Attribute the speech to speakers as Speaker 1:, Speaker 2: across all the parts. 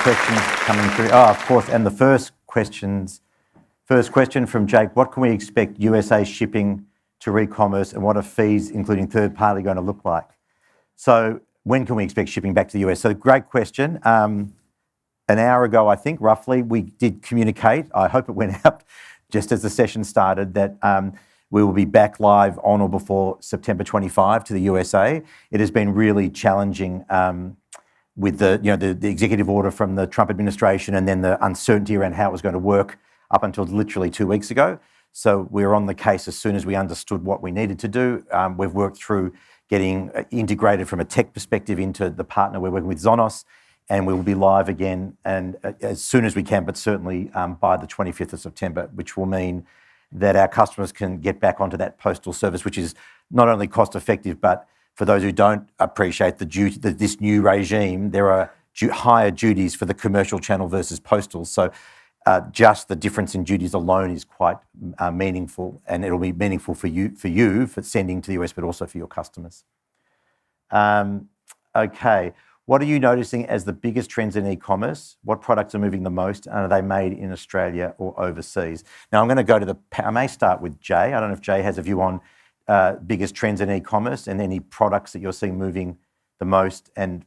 Speaker 1: questions coming through. Oh, of course, and the first question from Jake, what can we expect USA shipping to re-commerce and what are fees, including third party, going to look like? So when can we expect shipping back to the US? So great question. An hour ago, I think, roughly, we did communicate, I hope it went out just as the session started, that we will be back live on or before September 25 to the USA. It has been really challenging with the executive order from the Trump administration and then the uncertainty around how it was going to work up until literally 2 weeks ago. So we were on the case as soon as we understood what we needed to do. We've worked through getting integrated from a tech perspective into the partner we're working with, Zonos, and we will be live again and as soon as we can, but certainly by the 25th of September, which will mean that our customers can get back onto that postal service, which is not only cost effective, but for those who don't appreciate this new regime, there are higher duties for the commercial channel versus postal. So just the difference in duties alone is quite meaningful, and it'll be meaningful for you for sending to the US, but also for your customers. Okay, what are you noticing as the biggest trends in e-commerce? What products are moving the most, and are they made in Australia or overseas? Now I'm going to go to I may start with Jay. I don't know if Jay has a view on biggest trends in e-commerce and any products that you're seeing moving the most, and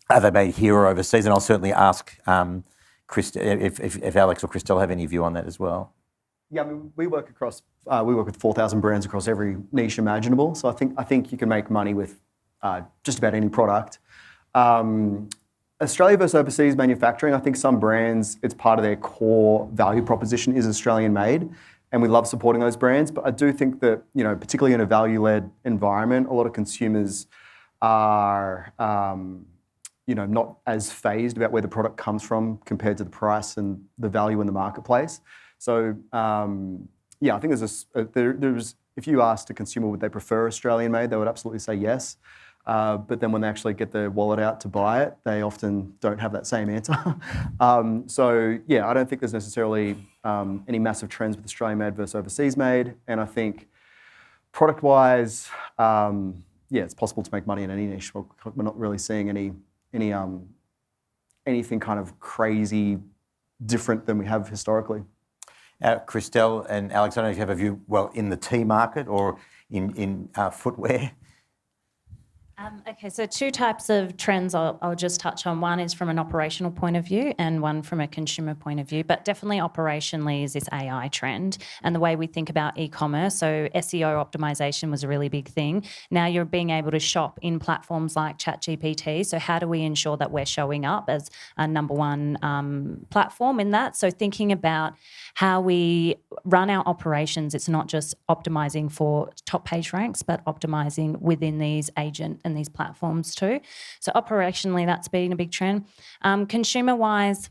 Speaker 1: are they made here or overseas? And I'll certainly ask if Alex or Christelle have any view on that as well.
Speaker 2: Yeah, I mean, we work with 4,000 brands across every niche imaginable. So I think you can make money with just about any product. Australia versus overseas manufacturing, I think some brands, it's part of their core value proposition is Australian made, and we love supporting those brands. But I do think that, particularly in a value-led environment, a lot of consumers are not as phased about where the product comes from compared to the price and the value in the marketplace. So I think there's if you asked a consumer would they prefer Australian made, they would absolutely say yes. But then when they actually get their wallet out to buy it, they often don't have that same answer. I don't think there's necessarily any massive trends with Australian made versus overseas made. And I think product-wise, it's possible to make money in any niche. We're not really seeing anything kind of crazy different than we have historically.
Speaker 1: Christelle and Alex, I don't know if you have a view, in the tea market or in footwear.
Speaker 3: Okay, so two types of trends I'll just touch on. One is from an operational point of view and one from a consumer point of view, but definitely operationally is this AI trend and the way we think about e-commerce. So SEO optimization was a really big thing. Now you're being able to shop in platforms like ChatGPT. So how do we ensure that we're showing up as a number one platform in that? So thinking about how we run our operations, it's not just optimizing for top page ranks, but optimizing within these agent and these platforms too. So operationally, that's been a big trend. Consumer-wise,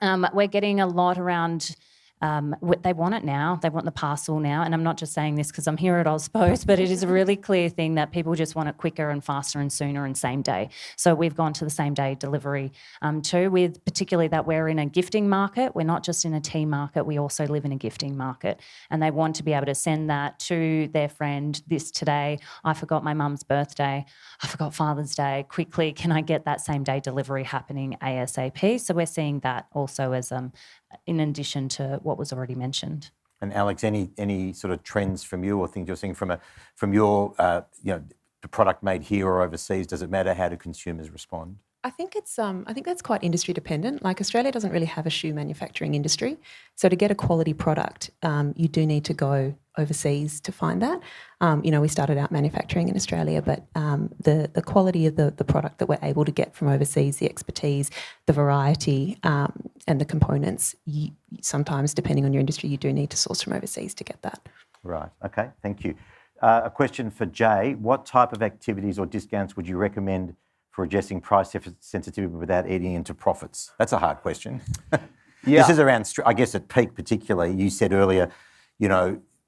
Speaker 3: we're getting a lot around they want it now. They want the parcel now. And I'm not just saying this because I'm here at AusPost, but it is a really clear thing that people just want it quicker and faster and sooner and same day. So we've gone to the same day delivery too, with particularly that we're in a gifting market. We're not just in a tea market. We also live in a gifting market. And they want to be able to send that to their friend this today. I forgot my mum's birthday. I forgot Father's Day. Quickly, can I get that same day delivery happening ASAP? So we're seeing that also as in addition to what was already mentioned.
Speaker 1: And Alex, any sort of trends from you or things you're seeing from your the product made here or overseas? Does it matter? How do consumers respond?
Speaker 4: I think that's quite industry dependent. Like Australia doesn't really have a shoe manufacturing industry, so to get a quality product, you do need to go overseas to find that. We started out manufacturing in Australia, but the quality of the product that we're able to get from overseas, the expertise, the variety, and the components, sometimes depending on your industry, you do need to source from overseas to get that.
Speaker 1: Right. Okay. Thank you. A question for Jay: what type of activities or discounts would you recommend for adjusting price sensitivity without eating into profits? That's a hard question.
Speaker 2: Yeah.
Speaker 1: This is around, I guess, at peak particularly. You said earlier,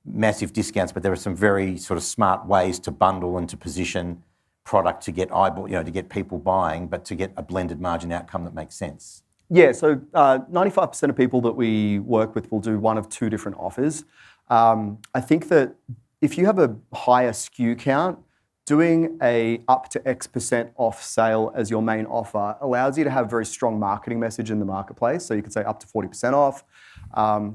Speaker 1: massive discounts, but there are some very sort of smart ways to bundle and to position product to get to get people buying, but to get a blended margin outcome that makes sense.
Speaker 2: Yeah, so 95% of people that we work with will do one of two different offers. I think that if you have a higher SKU count, doing a up to X% off sale as your main offer allows you to have a very strong marketing message in the marketplace. So you could say up to 40% off.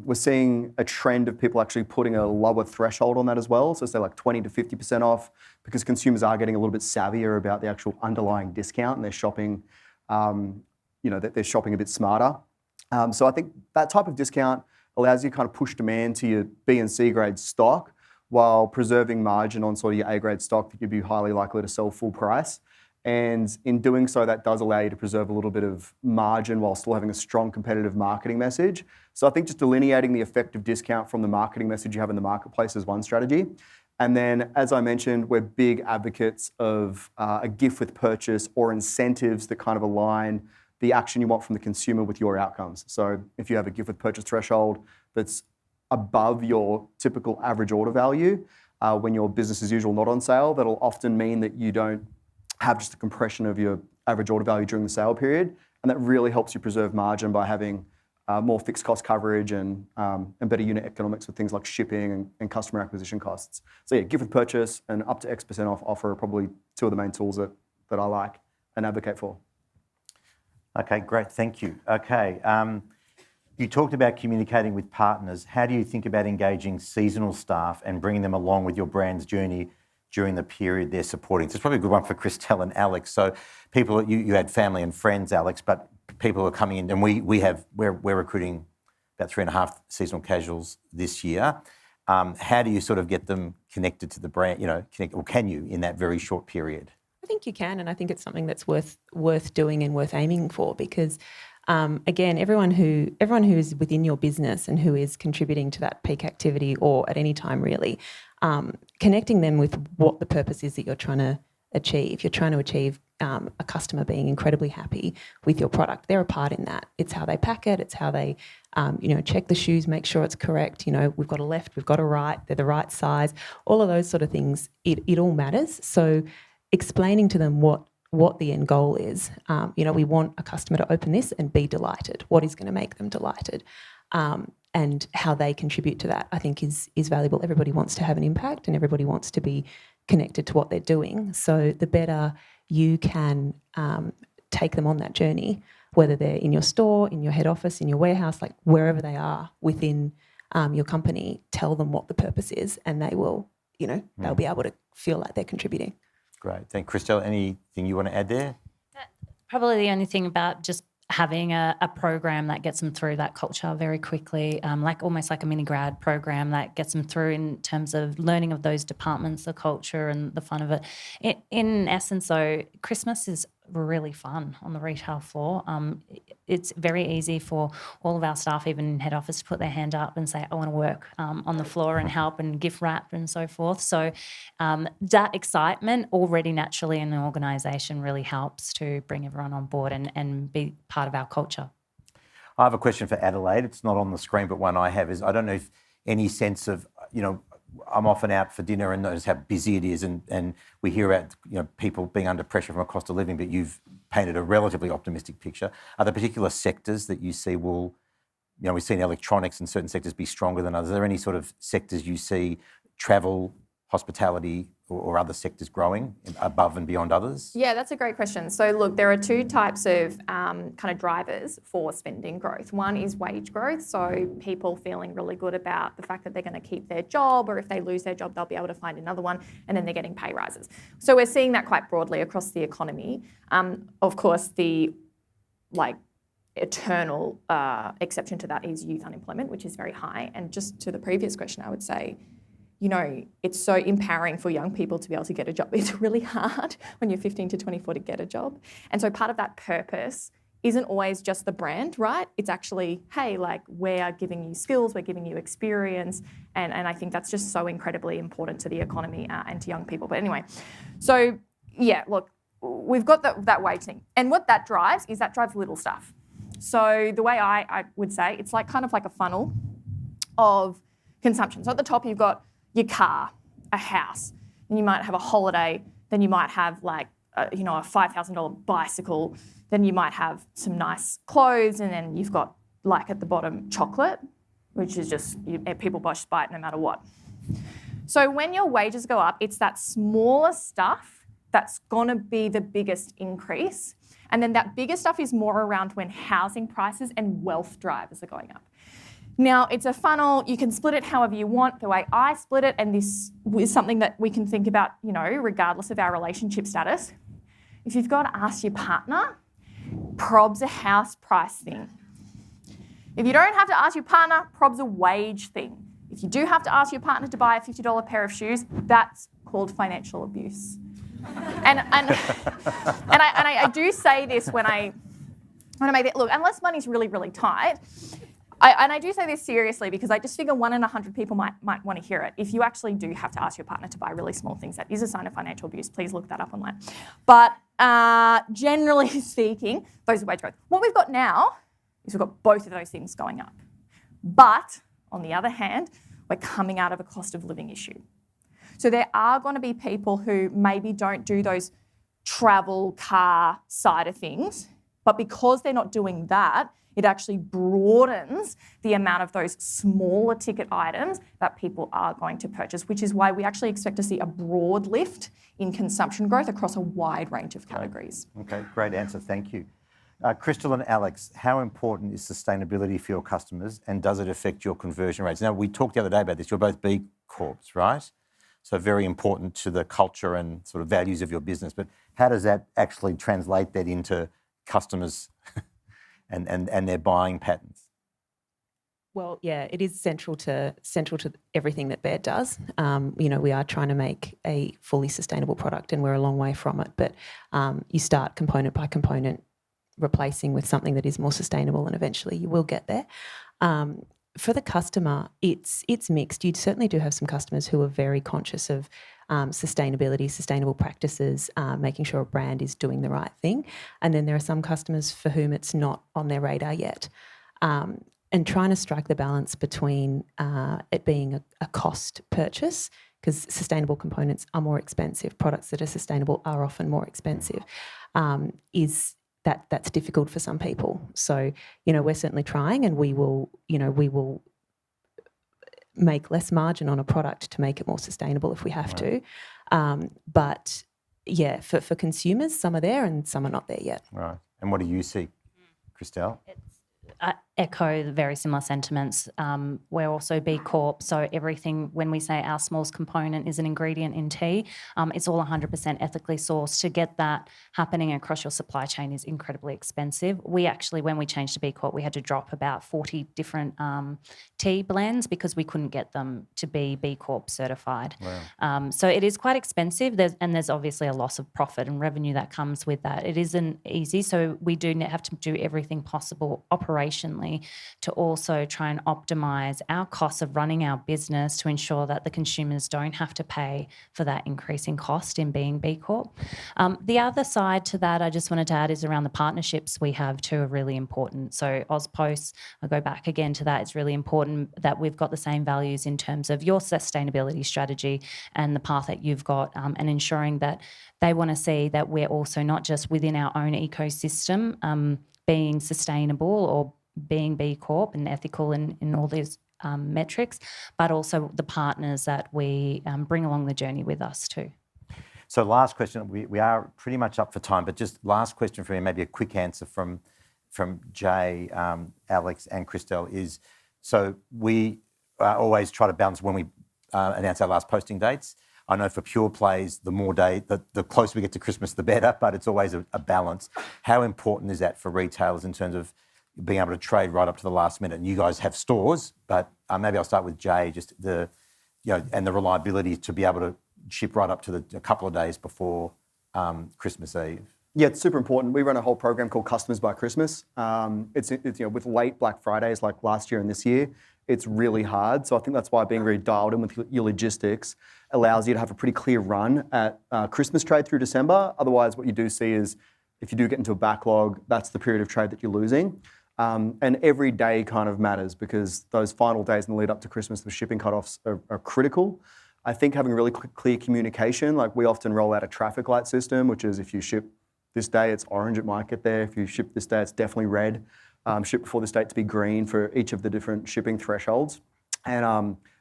Speaker 2: We're seeing a trend of people actually putting a lower threshold on that as well. So say like 20 to 50% off, because consumers are getting a little bit savvier about the actual underlying discount, and they're shopping, they're shopping a bit smarter. So I think that type of discount allows you to kind of push demand to your B and C grade stock while preserving margin on sort of your A grade stock that you'd be highly likely to sell full price. And in doing so, that does allow you to preserve a little bit of margin while still having a strong competitive marketing message. So I think just delineating the effective discount from the marketing message you have in the marketplace is one strategy. And then, as I mentioned, we're big advocates of a gift with purchase or incentives that kind of align the action you want from the consumer with your outcomes. So if you have a gift with purchase threshold that's above your typical average order value, when your business as usual not on sale, that'll often mean that you don't have just a compression of your average order value during the sale period. And that really helps you preserve margin by having more fixed cost coverage and better unit economics with things like shipping and customer acquisition costs. So yeah, gift with purchase and up to X% off offer are probably two of the main tools that I like and advocate for.
Speaker 1: Okay, great, thank you. Okay, you talked about communicating with partners. How do you think about engaging seasonal staff and bringing them along with your brand's journey during the period they're supporting? So it's probably a good one for Christelle and Alex. So people, you had family and friends, Alex, but people are coming in, and we're recruiting about 3.5 seasonal casuals this year. How do you sort of get them connected to the brand, or can you in that very short period?
Speaker 4: I think you can, and I think it's something that's worth doing and worth aiming for, because again, everyone who is within your business and who is contributing to that peak activity or at any time really, connecting them with what the purpose is that you're trying to achieve. You're trying to achieve a customer being incredibly happy with your product. They're a part in that. It's how they pack it. It's how they, check the shoes, make sure it's correct. We've got a left, we've got a right, they're the right size. All of those sort of things, it all matters. So explaining to them what the end goal is. We want a customer to open this and be delighted. What is going to make them delighted? And how they contribute to that, I think, is valuable. Everybody wants to have an impact and everybody wants to be connected to what they're doing. So the better you can take them on that journey, whether they're in your store, in your head office, in your warehouse, like wherever they are within your company, tell them what the purpose is, and they will, they'll be able to feel like they're contributing.
Speaker 1: Great. Thank you. Christelle, anything you want to add there?
Speaker 3: Probably the only thing about just having a program that gets them through that culture very quickly, almost like a mini grad program that gets them through in terms of learning of those departments, the culture and the fun of it. In essence, though, Christmas is really fun on the retail floor. It's very easy for all of our staff, even in head office, to put their hand up and say, I want to work on the floor and help and gift wrap and so forth. So that excitement already naturally in an organisation really helps to bring everyone on board and be part of our culture.
Speaker 1: I have a question for Adelaide. It's not on the screen, but one I have is, I don't know if any sense of, I'm often out for dinner and notice how busy it is, and we hear about people being under pressure from a cost of living, but you've painted a relatively optimistic picture. Are there particular sectors that you see will, we've seen electronics in certain sectors be stronger than others. Are there any sort of sectors you see, travel, hospitality or other sectors growing above and beyond others?
Speaker 5: Yeah, that's a great question. So look, there are two types of kind of drivers for spending growth. One is wage growth, so people feeling really good about the fact that they're going to keep their job, or if they lose their job, they'll be able to find another one, and then they're getting pay rises. So we're seeing that quite broadly across the economy. Of course, the eternal exception to that is youth unemployment, which is very high. And just to the previous question, I would say, it's so empowering for young people to be able to get a job. It's really hard when you're 15 to 24 to get a job. And so part of that purpose isn't always just the brand, right? It's actually, hey, we're giving you skills, we're giving you experience. And I think that's just so incredibly important to the economy and to young people. But anyway, so yeah, look, we've got that wage thing. And what that drives is little stuff. So the way I would say, it's kind of like a funnel of consumption. So at the top, you've got your car, a house, and you might have a holiday, then you might have a $5,000 bicycle, then you might have some nice clothes, and then you've got at the bottom chocolate, which is just people buy it no matter what. So when your wages go up, it's that smaller stuff that's going to be the biggest increase. And then that bigger stuff is more around when housing prices and wealth drivers are going up. Now, it's a funnel. You can split it however you want. The way I split it, and this is something that we can think about, regardless of our relationship status. If you've got to ask your partner, prob's a house price thing. If you don't have to ask your partner, prob's a wage thing. If you do have to ask your partner to buy a $50 pair of shoes, that's called financial abuse. And I do say this when I make it, look, unless money's really, really tight, I do say this seriously because I just figure 1 in 100 people might want to hear it. If you actually do have to ask your partner to buy really small things, that is a sign of financial abuse. Please look that up online. But generally speaking, those are wage growth. What we've got now is we've got both of those things going up. But on the other hand, we're coming out of a cost of living issue. So there are going to be people who maybe don't do those travel car side of things, but because they're not doing that, it actually broadens the amount of those smaller ticket items that people are going to purchase, which is why we actually expect to see a broad lift in consumption growth across a wide range of categories.
Speaker 1: Okay, great answer. Thank you. Crystal and Alex, how important is sustainability for your customers and does it affect your conversion rates? Now, we talked the other day about this. You're both B Corps, right? So very important to the culture and sort of values of your business. But how does that actually translate that into customers and their buying patterns?
Speaker 4: Well, yeah, it is central to everything that Baird does. We are trying to make a fully sustainable product and we're a long way from it. But you start component by component replacing with something that is more sustainable and eventually you will get there. For the customer, it's mixed. You certainly do have some customers who are very conscious of sustainability, sustainable practices, making sure a brand is doing the right thing. And then there are some customers for whom it's not on their radar yet. And trying to strike the balance between it being a cost purchase, because sustainable components are more expensive, products that are sustainable are often more expensive, that's difficult for some people. So, we're certainly trying and we will make less margin on a product to make it more sustainable if we have to. But yeah, for consumers, some are there and some are not there yet.
Speaker 1: Right. And what do you see, Christelle?
Speaker 3: I echo the very similar sentiments. We're also B Corp, so everything, when we say our smallest component is an ingredient in tea, it's all 100% ethically sourced. To get that happening across your supply chain is incredibly expensive. We actually, when we changed to B Corp, we had to drop about 40 different tea blends because we couldn't get them to be B Corp certified. Wow. So it is quite expensive, there's obviously a loss of profit and revenue that comes with that. It isn't easy, so we do have to do everything possible operationally to also try and optimise our costs of running our business to ensure that the consumers don't have to pay for that increase in cost in being B Corp. The other side to that I just wanted to add is around the partnerships we have too are really important. So AusPost, I'll go back again to that, it's really important that we've got the same values in terms of your sustainability strategy and the path that you've got, and ensuring that they want to see that we're also not just within our own ecosystem being sustainable or being B Corp and ethical in all these metrics, but also the partners that we bring along the journey with us too.
Speaker 1: So last question, we are pretty much up for time, but just last question for you, maybe a quick answer from Jay, Alex and Christelle is, so we always try to balance when we announce our last posting dates. I know for pure plays, the closer we get to Christmas, the better, but it's always a balance. How important is that for retailers in terms of being able to trade right up to the last minute? And you guys have stores, but maybe I'll start with Jay, just and the reliability to be able to ship right up to a couple of days before Christmas Eve.
Speaker 2: Yeah, it's super important. We run a whole program called Customers by Christmas. It's with late Black Fridays like last year and this year, it's really hard. So I think that's why being very dialed in with your logistics allows you to have a pretty clear run at Christmas trade through December. Otherwise, what you do see is if you do get into a backlog, that's the period of trade that you're losing. And every day kind of matters because those final days in the lead up to Christmas, the shipping cutoffs are critical. I think having really clear communication, like we often roll out a traffic light system, which is if you ship this day, it's orange, it might get there. If you ship this day, it's definitely red. Ship before this date to be green for each of the different shipping thresholds. And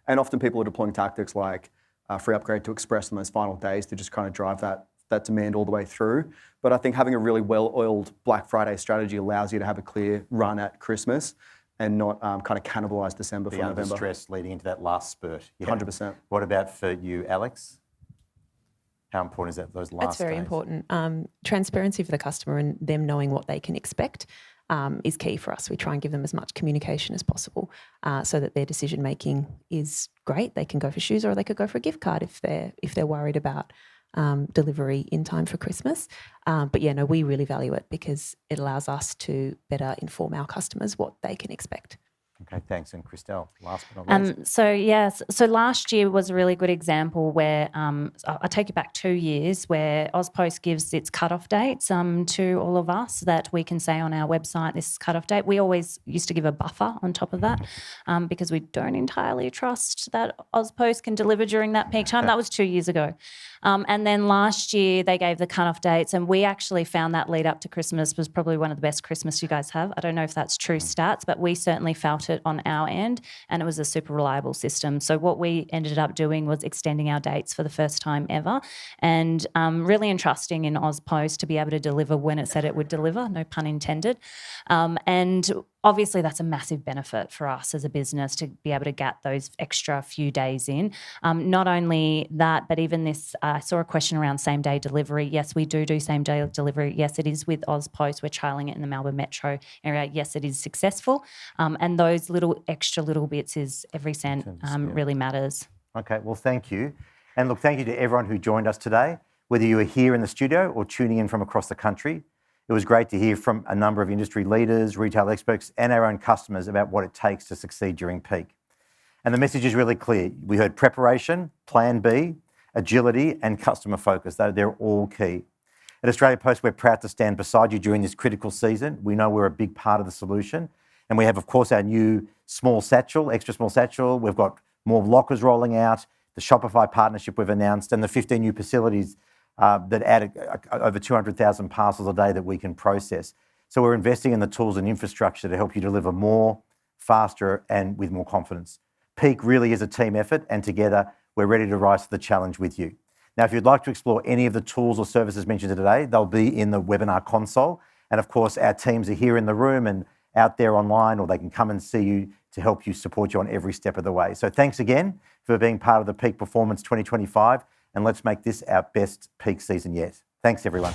Speaker 2: often people are deploying tactics like free upgrade to Express in those final days to just kind of drive that demand all the way through. But I think having a really well-oiled Black Friday strategy allows you to have a clear run at Christmas and not kind of cannibalise December for November.
Speaker 1: The stress leading into that last spurt. Yeah.
Speaker 2: 100%.
Speaker 1: What about for you, Alex? How important is that, those last
Speaker 4: That's very
Speaker 1: days?
Speaker 4: important. Transparency for the customer and them knowing what they can expect is key for us. We try and give them as much communication as possible so that their decision making is great. They can go for shoes or they could go for a gift card if they're worried about delivery in time for Christmas. But yeah, no, we really value it because it allows us to better inform our customers what they can expect.
Speaker 1: Okay, thanks. And Christelle, last but not least.
Speaker 3: So last year was a really good example where I'll take you back 2 years where AusPost gives its cut-off dates to all of us that we can say on our website, this is cut-off date. We always used to give a buffer on top of that because we don't entirely trust that AusPost can deliver during that peak time. That was 2 years ago. And then last year they gave the cut-off dates and we actually found that lead up to Christmas was probably one of the best Christmas you guys have. I don't know if that's true stats, but we certainly felt it on our end and it was a super reliable system. So what we ended up doing was extending our dates for the first time ever and really entrusting in AusPost to be able to deliver when it said it would deliver, no pun intended. And obviously that's a massive benefit for us as a business to be able to get those extra few days in. Not only that, but even this, I saw a question around same-day delivery. Yes, we do same-day delivery. Yes, it is with AusPost. We're trialling it in the Melbourne metro area. Yes, it is successful. And those extra little bits is every cent really matters.
Speaker 1: Okay, well, thank you. And look, thank you to everyone who joined us today, whether you are here in the studio or tuning in from across the country. It was great to hear from a number of industry leaders, retail experts, and our own customers about what it takes to succeed during peak. And the message is really clear. We heard preparation, plan B, agility, and customer focus. They're all key. At Australia Post, we're proud to stand beside you during this critical season. We know we're a big part of the solution. And we have, of course, our new small satchel, extra small satchel. We've got more lockers rolling out, the Shopify partnership we've announced, and the 15 new facilities that add over 200,000 parcels a day that we can process. So we're investing in the tools and infrastructure to help you deliver more, faster, and with more confidence. Peak really is a team effort, and together we're ready to rise to the challenge with you. Now, if you'd like to explore any of the tools or services mentioned today, they'll be in the webinar console. And of course, our teams are here in the room and out there online, or they can come and see you to help you support you on every step of the way. So thanks again for being part of the Peak Performance 2025, and let's make this our best peak season yet. Thanks, everyone.